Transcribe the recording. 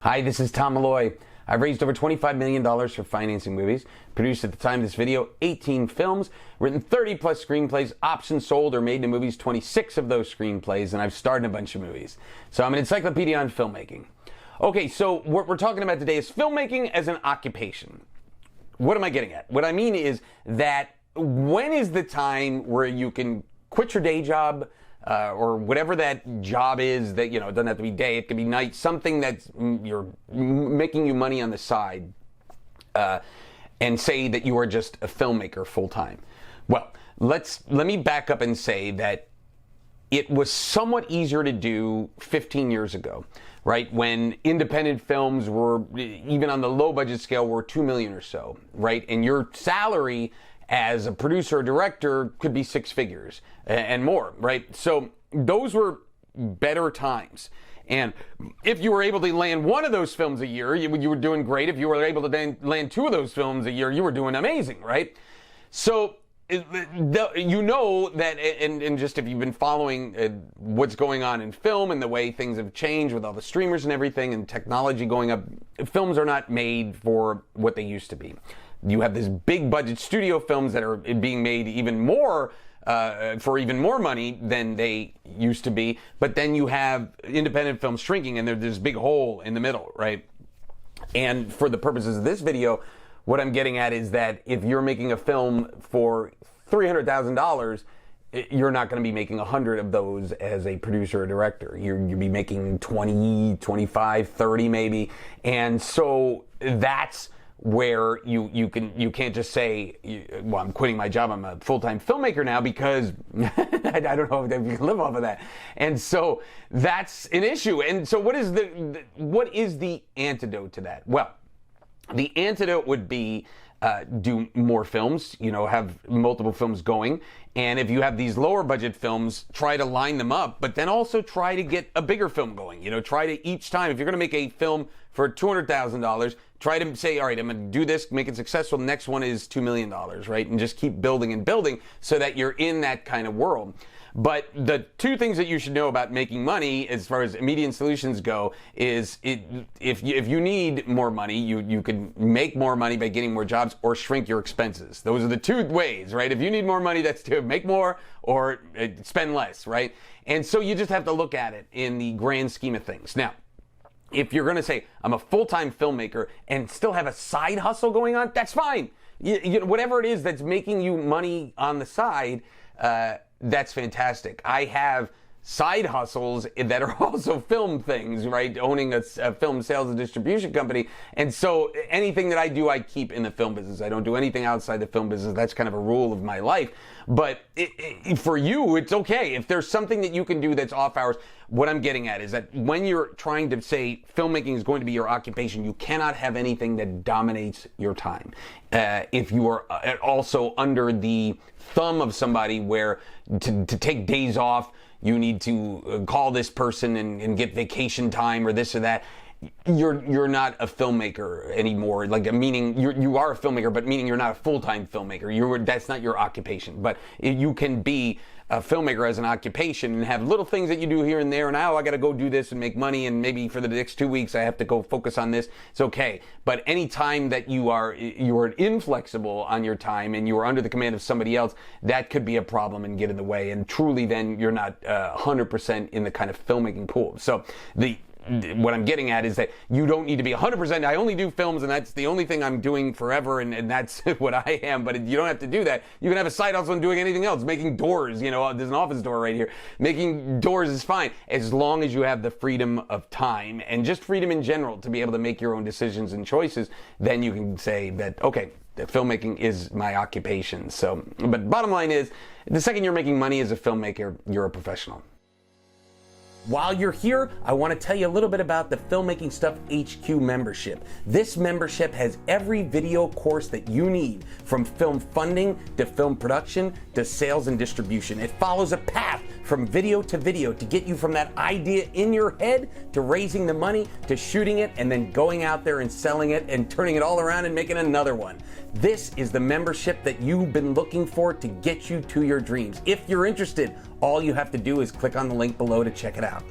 Hi, this is Tom Malloy. I've raised over $25 million for financing movies, produced at the time of this video 18 films, written 30 plus screenplays, options sold or made into movies 26 of those screenplays, and I've starred in a bunch of movies. So I'm an encyclopedia on filmmaking. Okay, so what we're talking about today is filmmaking as an occupation. What am I getting at? What I mean is that when is the time where you can quit your day job, or whatever that job is that, it doesn't have to be day, it can be night, something that's you're making you money on the side, and say that you are just a filmmaker full-time. Well, let me back up and say that it was somewhat easier to do 15 years ago, right? When independent films were, even on the low budget scale, were 2 million or so, right? And your salary as a producer or director could be six figures and more, right? So those were better times. And if you were able to land one of those films a year, you were doing great. If you were able to then land two of those films a year, you were doing amazing, right? So you know that, and just if you've been following what's going on in film and the way things have changed with all the streamers and everything and technology going up, films are not made for what they used to be. You have these big budget studio films that are being made even more for even more money than they used to be, but then you have independent films shrinking and there's this big hole in the middle, right? And for the purposes of this video, what I'm getting at is that if you're making a film for $300,000, you're not going to be making 100 of those as a producer or director. You'll be making 20, 25, 30 maybe. And so that's where you can't just say, well, I'm quitting my job, I'm a full-time filmmaker now, because I don't know if you can live off of that. And so that's an issue. And so what is the antidote to that? Well, the antidote would be do more films, have multiple films going. And if you have these lower budget films, try to line them up, but then also try to get a bigger film going. Try to each time, if you're going to make a film for $200,000, try to say, all right, I'm going to do this, make it successful. The next one is $2 million, right? And just keep building and building so that you're in that kind of world. But the two things that you should know about making money as far as median solutions go is if you need more money, you can make more money by getting more jobs or shrink your expenses. Those are the two ways, right? If you need more money, that's to make more or spend less, right? And so you just have to look at it in the grand scheme of things. Now, if you're going to say, I'm a full-time filmmaker and still have a side hustle going on, that's fine. Whatever it is that's making you money on the side, that's fantastic. I have side hustles that are also film things, right? Owning a film sales and distribution company. And so anything that I do, I keep in the film business. I don't do anything outside the film business. That's kind of a rule of my life. But for you, it's okay. If there's something that you can do that's off hours, what I'm getting at is that when you're trying to say filmmaking is going to be your occupation, you cannot have anything that dominates your time. If you are also under the thumb of somebody where to take days off, you need to call this person and get vacation time or this or that. You're not a filmmaker anymore. Meaning you are a filmmaker, but meaning you're not a full-time filmmaker. That's not your occupation. But you can be a filmmaker as an occupation and have little things that you do here and there. And now I got to go do this and make money, and maybe for the next 2 weeks I have to go focus on this. It's okay. But any time that you are inflexible on your time and you are under the command of somebody else, that could be a problem and get in the way. And truly, then you're not 100% in the kind of filmmaking pool. So what I'm getting at is that you don't need to be 100%. I only do films and that's the only thing I'm doing forever and that's what I am. But you don't have to do that. You can have a side hustle and doing anything else. Making doors, there's an office door right here. Making doors is fine as long as you have the freedom of time and just freedom in general to be able to make your own decisions and choices. Then you can say that, okay, filmmaking is my occupation. So, but bottom line is, the second you're making money as a filmmaker, you're a professional. While you're here, I want to tell you a little bit about the Filmmaking Stuff HQ membership. This membership has every video course that you need, from film funding to film production to sales and distribution. It follows a path from video to get you from that idea in your head to raising the money to shooting it and then going out there and selling it and turning it all around and making another one. This is the membership that you've been looking for to get you to your dreams. If you're interested, all you have to do is click on the link below to check it out.